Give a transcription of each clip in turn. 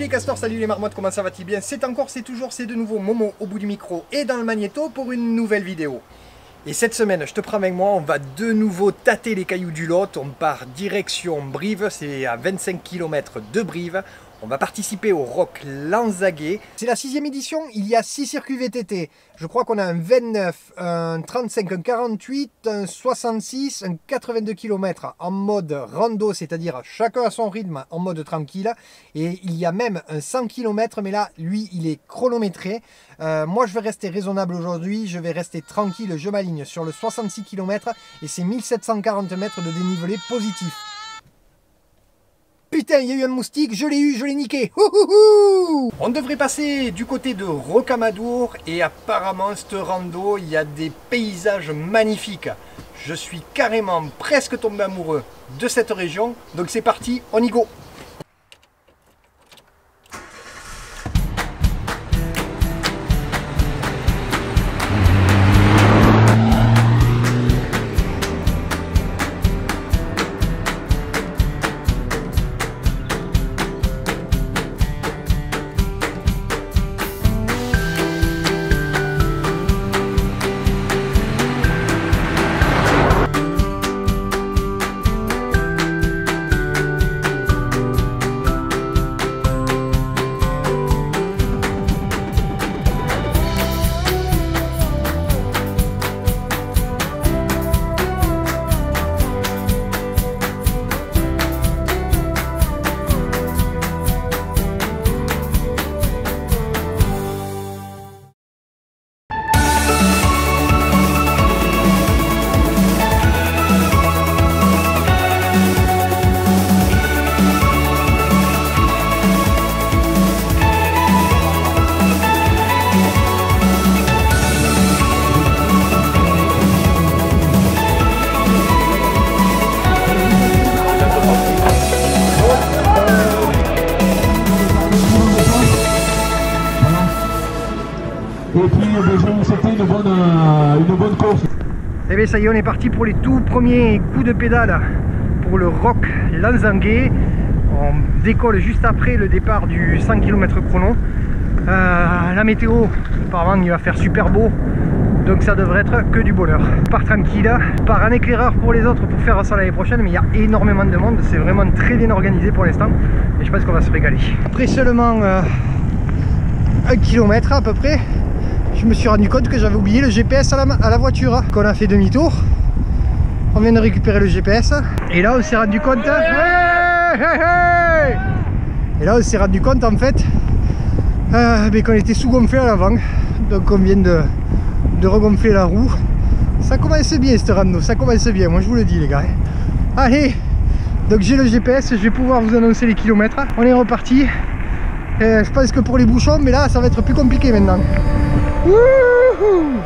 les castors, salut les marmottes, comment ça va-t-il bien? C'est encore, c'est toujours, c'est de nouveau Momo au bout du micro et dans le magnéto pour une nouvelle vidéo. Et cette semaine, je te prends avec moi, on va de nouveau tâter les cailloux du Lot. On part direction Brive, c'est à 25 km de Brive. On va participer au Rock Lanzaguet. C'est la 6e édition, il y a 6 circuits VTT. Je crois qu'on a un 29, un 35, un 48, un 66, un 82 km en mode rando, c'est-à-dire chacun à son rythme en mode tranquille. Et il y a même un 100 km, mais là, lui, il est chronométré. Moi, je vais rester raisonnable aujourd'hui, je vais rester tranquille, je m'aligne sur le 66 km et c'est 1740 mètres de dénivelé positif. Putain, il y a eu un moustique, je l'ai eu, je l'ai niqué. Ouhouhou. On devrait passer du côté de Rocamadour et apparemment, ce rando, il y a des paysages magnifiques. Je suis carrément presque tombé amoureux de cette région. Donc c'est parti, on y go. Et puis c'était une bonne course. Et bien ça y est, on est parti pour les tout premiers coups de pédale pour le Rock Lanzaguet. On décolle juste après le départ du 100 km chrono. La météo, apparemment il va faire super beau, donc ça devrait être que du bonheur. On part tranquille, on part en éclaireur pour les autres pour faire ça l'année prochaine, mais il y a énormément de monde, c'est vraiment très bien organisé pour l'instant et je pense qu'on va se régaler. Après seulement 1 km à peu près, je me suis rendu compte que j'avais oublié le GPS à la voiture, qu'on a fait demi-tour. On vient de récupérer le GPS et là on s'est rendu compte et là on s'est rendu compte en fait qu'on était sous-gonflé à l'avant, donc on vient de regonfler la roue. Ça commence bien ce rando, ça commence bien, moi je vous le dis les gars. Allez, donc j'ai le GPS, je vais pouvoir vous annoncer les kilomètres. On est reparti. Je pense que pour les bouchons, mais là ça va être plus compliqué maintenant. Wouhou!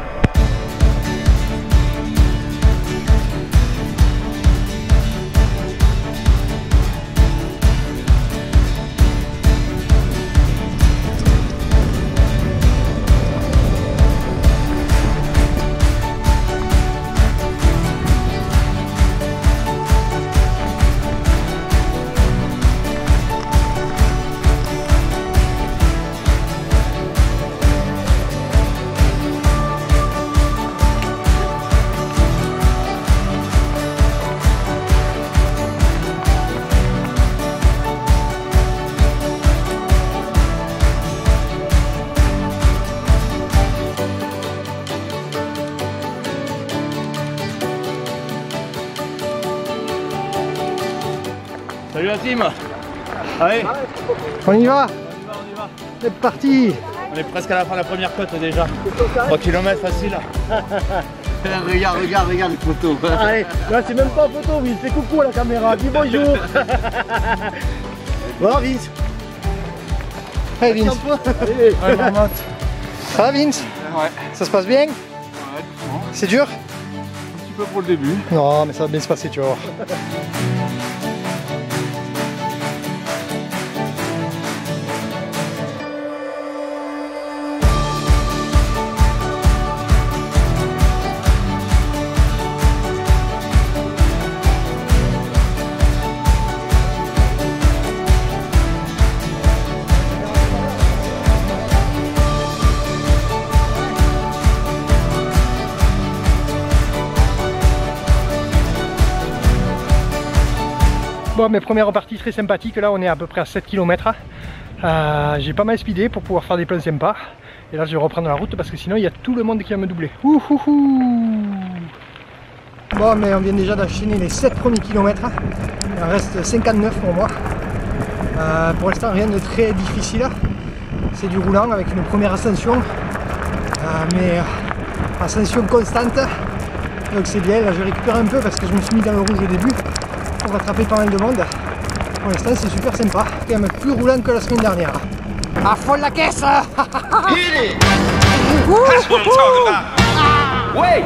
Salut la team. Allez, On y va? on y va. C'est parti. On est presque à la fin de la première côte déjà. 3 km facile. Regarde les photos. Allez, là c'est même pas en photo, Vince, fais coucou à la caméra, dis bonjour. Voilà Vince. Hey Vince. Ouais, marmotte. Ça va Vince? Ouais. Ça se passe bien? Ouais, doucement. C'est dur? Un petit peu pour le début. Non mais ça va bien se passer, tu vas voir. Bon, mes premières parties très sympathiques, là on est à peu près à 7 km. J'ai pas mal speedé pour pouvoir faire des plans sympas. Et là je vais reprendre la route parce que sinon il y a tout le monde qui va me doubler. Bon, mais on vient déjà d'enchaîner les 7 premiers kilomètres. Il en reste 59 pour moi. Pour l'instant rien de très difficile. C'est du roulant avec une première ascension. Mais ascension constante. Donc c'est bien, là je récupère un peu parce que je me suis mis dans le rouge au début. Pour rattraper pas mal de monde. Pour l'instant c'est super sympa. Quand même plus roulant que la semaine dernière. À fond la caisse. That's what I'm talking about. Wait!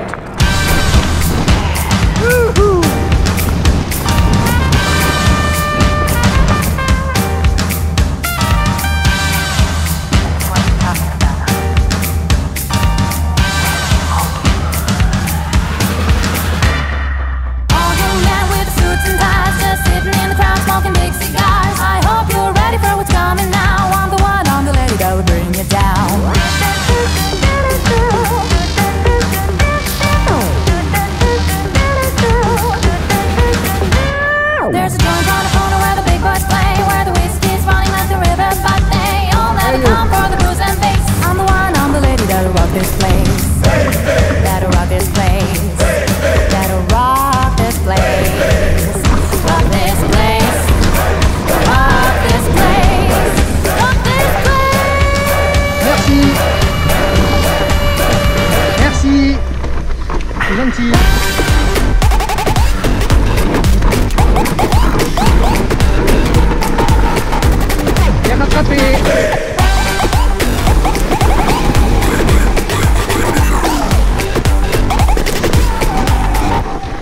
Gentil. Bien rattrapé.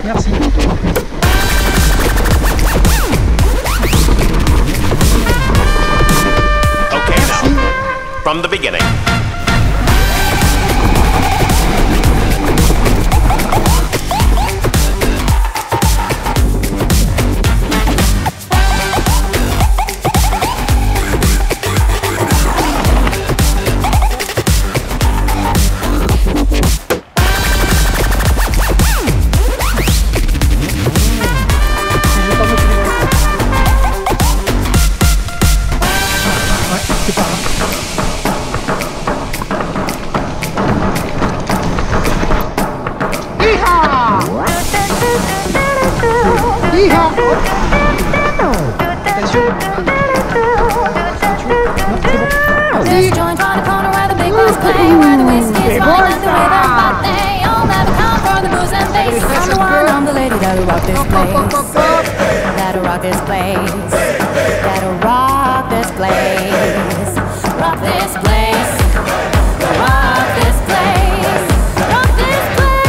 Merci. Okay, now, from the beginning. This joint on the corner where the big boys play, where the whiskey's flying at the rhythm, but they all never come for the booze and bass. I'm the one, I'm the lady that'll rock this place, that'll rock this place, that'll rock this place, rock this place, rock this place, rock this place.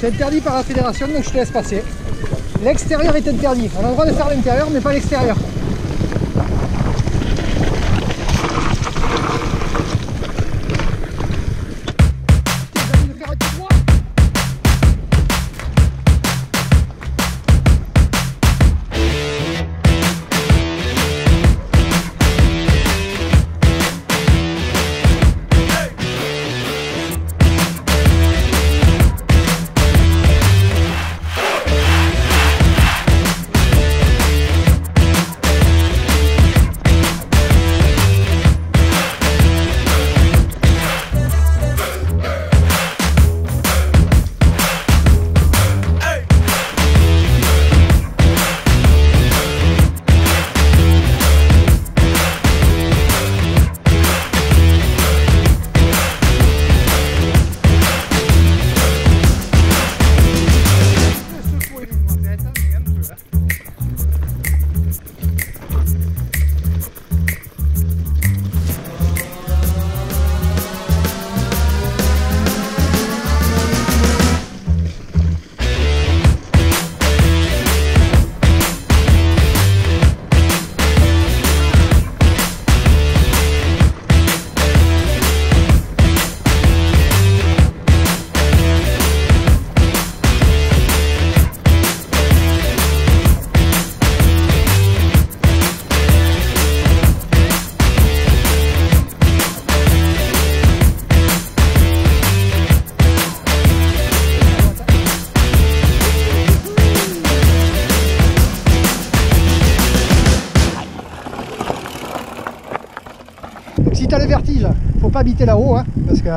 C'est interdit par la fédération, donc je te laisse passer. L'extérieur est interdit. On a le droit de faire l'intérieur, mais pas l'extérieur. pas habiter là-haut, hein, parce que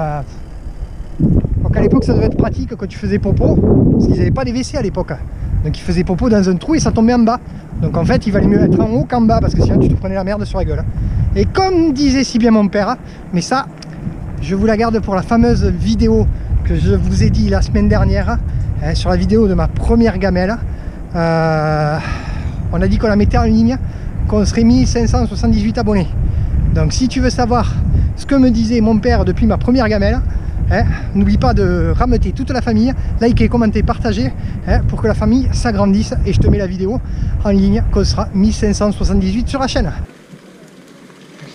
donc à l'époque ça devait être pratique quand tu faisais popo, parce qu'ils n'avaient pas des WC à l'époque. Donc ils faisaient popo dans un trou et ça tombait en bas. Donc en fait il valait mieux être en haut qu'en bas, parce que sinon tu te prenais la merde sur la gueule. Et comme disait si bien mon père, mais ça je vous la garde pour la fameuse vidéo que je vous ai dit la semaine dernière, hein, sur la vidéo de ma première gamelle. On a dit qu'on la mettait en ligne, qu'on serait 1578 abonnés. Donc si tu veux savoir ce que me disait mon père depuis ma première gamelle, hein, n'oublie pas de rameuter toute la famille, liker, commenter, partager, hein, pour que la famille s'agrandisse. Et je te mets la vidéo en ligne, qu'on sera 1578 sur la chaîne.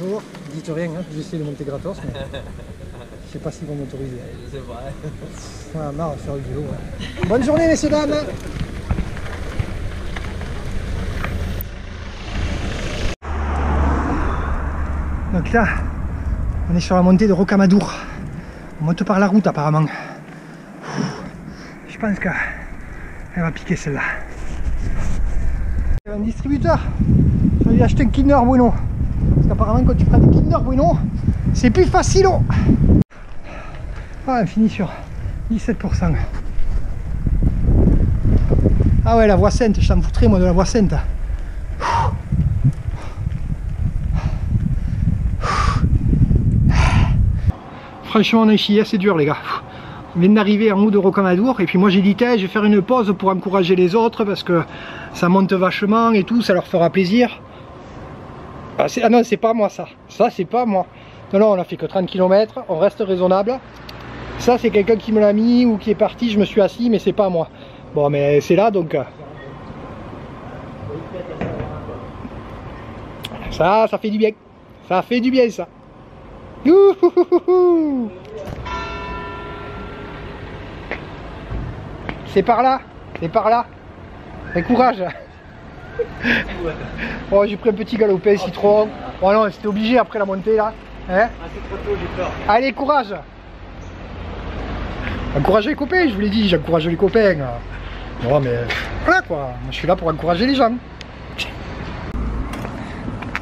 Bonjour, dites rien, hein, j'essaie de monter gratos, mais je sais pas s'ils vont m'autoriser. C'est vrai. Voilà, marre de faire du vélo. Ouais. Bonne journée messieurs dames. Donc là, on est sur la montée de Rocamadour. On monte par la route apparemment. Je pense qu'elle va piquer celle-là. Il y a un distributeur. Je vais acheter un Kinder Bueno. Parce qu'apparemment quand tu prends des Kinder Bueno, c'est plus facile. Ah, on finit sur 17%. Ah ouais, la voie sainte, je t'en foutrais moi de la voie sainte. Franchement on a chié, c'est dur les gars. On vient d'arriver en haut de Rocamadour et puis moi j'ai dit je vais faire une pause pour encourager les autres parce que ça monte vachement et tout, ça leur fera plaisir. Ah non, c'est pas moi ça, c'est pas moi. Non, non, on a fait que 30 km, on reste raisonnable. Ça c'est quelqu'un qui me l'a mis ou qui est parti, je me suis assis, mais c'est pas moi. Bon mais c'est là donc... Ça fait du bien. Ça fait du bien ça. C'est par là, c'est par là. Et courage. Oh, j'ai pris un petit galopin citron. Oh non, c'était obligé après la montée là. Hein, c'est trop tôt, j'ai peur. allez, courage. Encouragez les copains, je vous l'ai dit, j'encourage les copains. Non mais voilà quoi, moi, je suis là pour encourager les gens.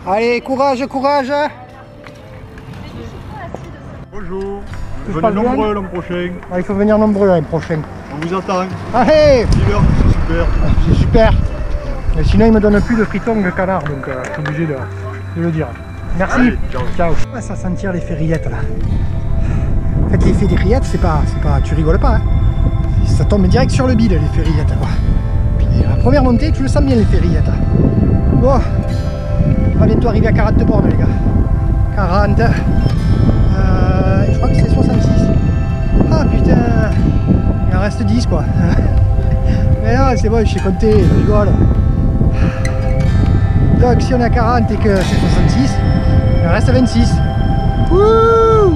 Allez, courage, courage. Bonjour, venez nombreux l'an prochain. Ah, il faut venir nombreux l'an prochain. On vous attend. Allez, L'hiver, c'est super. c'est super. Mais sinon, il me donne plus de fritons que canard, donc je suis obligé de le dire. Merci. Allez, ciao. Ciao. On va ça sentir les ferrillettes là. En fait, les ferrillettes, c'est pas, tu rigoles pas. Hein. Ça tombe direct sur le bide, les ferrillettes. Quoi. Puis la première montée, tu le sens bien les ferrillettes. Bon, on va bientôt arriver à 40 bornes les gars. 40. Je crois que c'est 66. Ah putain, il en reste 10 quoi. Mais non, c'est bon, je sais compter, je rigole. Donc si on est à 40 et que c'est 66, il en reste 26. Wouh!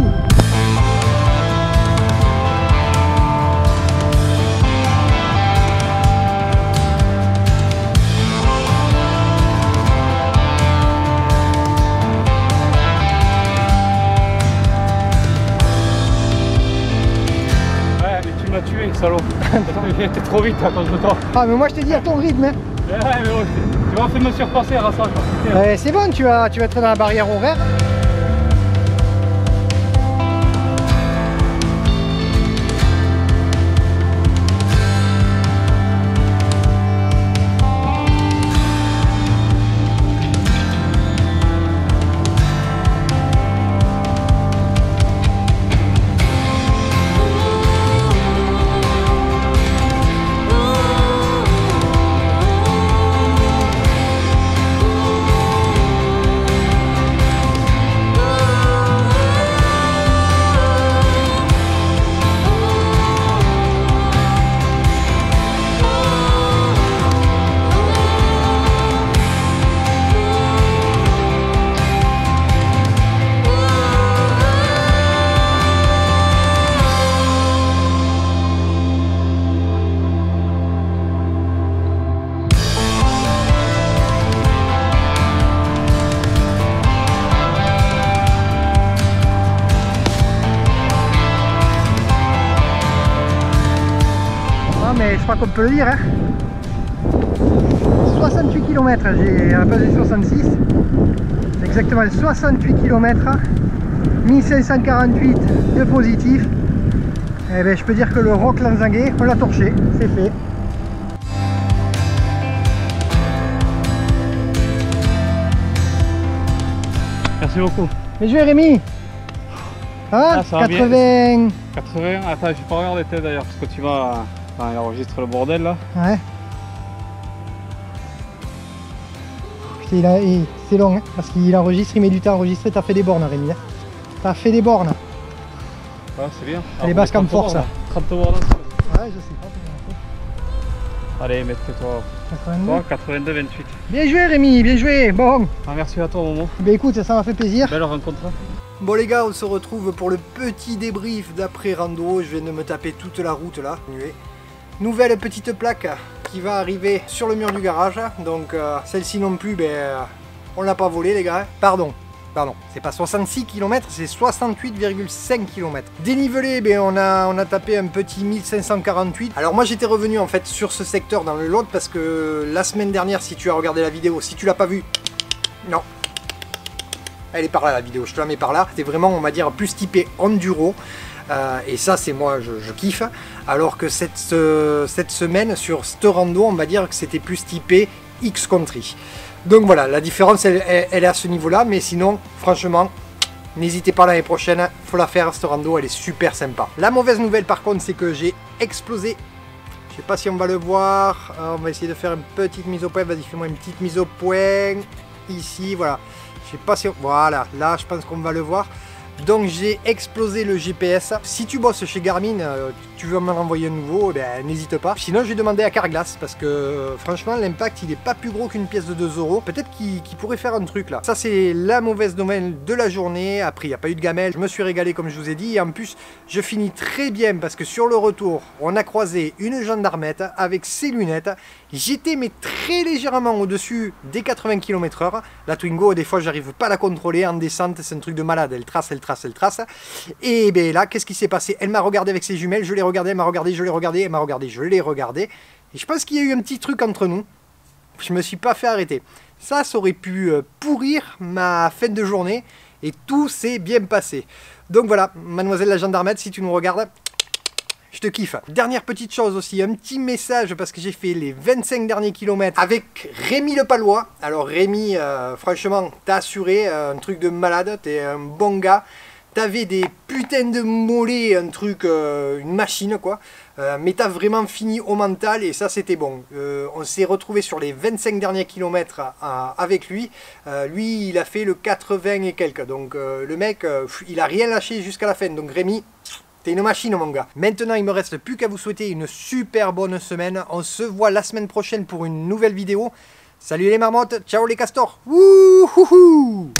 Tué, salaud. T'es trop vite à cause de toi. Ah mais moi je t'ai dit à ton rythme hein. Ouais, mais bon, tu m'as fait me surpasser à ça. C'est bon, tu vas être dans la barrière horaire. Mais je crois qu'on peut le dire hein. 68 km, j'ai à la place des 66, c'est exactement 68 km 1548 de positif. Eh ben, je peux dire que le Rock Lanzanguet, on l'a torché, c'est fait. Merci beaucoup. Bien joué Rémi. Ah, ça va 80. bien. 80, attends, j'ai pas regardé tête d'ailleurs, parce que tu vas... Enfin, il enregistre le bordel là. Ouais. C'est long, hein, parce qu'il enregistre, il met du temps à enregistrer. T'as fait des bornes, Rémi. Hein. T'as fait des bornes. Ouais, c'est bien. Les basques en force. 30 bornes. Ouais, je sais pas. Allez, mets-toi. 82. 82, 28. Bien joué Rémi, bien joué. Bon. Ah, merci à toi, Momo. Ben écoute, ça m'a fait plaisir. Belle rencontre. Bon les gars, on se retrouve pour le petit débrief d'après rando. Je viens de me taper toute la route là. Nouvelle petite plaque qui va arriver sur le mur du garage. Donc celle-ci non plus, on l'a pas volée les gars. Pardon, c'est pas 66 km, c'est 68,5 km. Dénivelé, on a tapé un petit 1548. Alors moi j'étais revenu en fait sur ce secteur dans le Lot parce que la semaine dernière, si tu as regardé la vidéo, si tu l'as pas vue, non. Elle est par là la vidéo, je te la mets par là. C'était vraiment, on va dire, plus typé enduro. Et ça, c'est moi, je kiffe. Alors que cette semaine, sur ce rando, on va dire que c'était plus typé X-Country. Donc voilà, la différence, elle est à ce niveau-là. Mais sinon, franchement, n'hésitez pas l'année prochaine. Faut la faire, cette rando, elle est super sympa. La mauvaise nouvelle, par contre, c'est que j'ai explosé. Je sais pas si on va le voir. On va essayer de faire une petite mise au point. Vas-y, fais-moi une petite mise au point. Ici, voilà. Je sais pas si on... Voilà, là je pense qu'on va le voir. Donc j'ai explosé le GPS. Si tu bosses chez Garmin, tu veux m'en envoyer un nouveau, n'hésite pas. Sinon je vais demander à Carglass parce que franchement l'impact il est pas plus gros qu'une pièce de 2 €. Peut-être qu'il pourrait faire un truc là. Ça c'est la mauvaise nouvelle de la journée. Après il n'y a pas eu de gamelle. Je me suis régalé comme je vous ai dit. Et en plus je finis très bien parce que sur le retour on a croisé une gendarmette avec ses lunettes. J'étais mais très légèrement au-dessus des 80 km/h. La Twingo des fois j'arrive pas à la contrôler en descente. C'est un truc de malade. Elle trace. Et ben là, qu'est-ce qui s'est passé? Elle m'a regardé avec ses jumelles, je l'ai regardé, elle m'a regardé, je l'ai regardé, elle m'a regardé, je l'ai regardé. Et je pense qu'il y a eu un petit truc entre nous. Je me suis pas fait arrêter. Ça aurait pu pourrir ma fin de journée. Et tout s'est bien passé. Donc voilà, mademoiselle la gendarmette, si tu nous regardes, je te kiffe. Dernière petite chose aussi, un petit message parce que j'ai fait les 25 derniers kilomètres avec Rémi le Palois. Alors Rémi, franchement, t'as assuré un truc de malade, t'es un bon gars. T'avais des putains de mollets, un truc, une machine quoi. Mais t'as vraiment fini au mental et ça c'était bon. On s'est retrouvé sur les 25 derniers kilomètres avec lui. Lui il a fait le 80 et quelques. Donc le mec, il a rien lâché jusqu'à la fin. Donc Rémi... T'es une machine mon gars. Maintenant il me reste plus qu'à vous souhaiter une super bonne semaine. On se voit la semaine prochaine pour une nouvelle vidéo. Salut les marmottes, ciao les castors. Wouhouhou.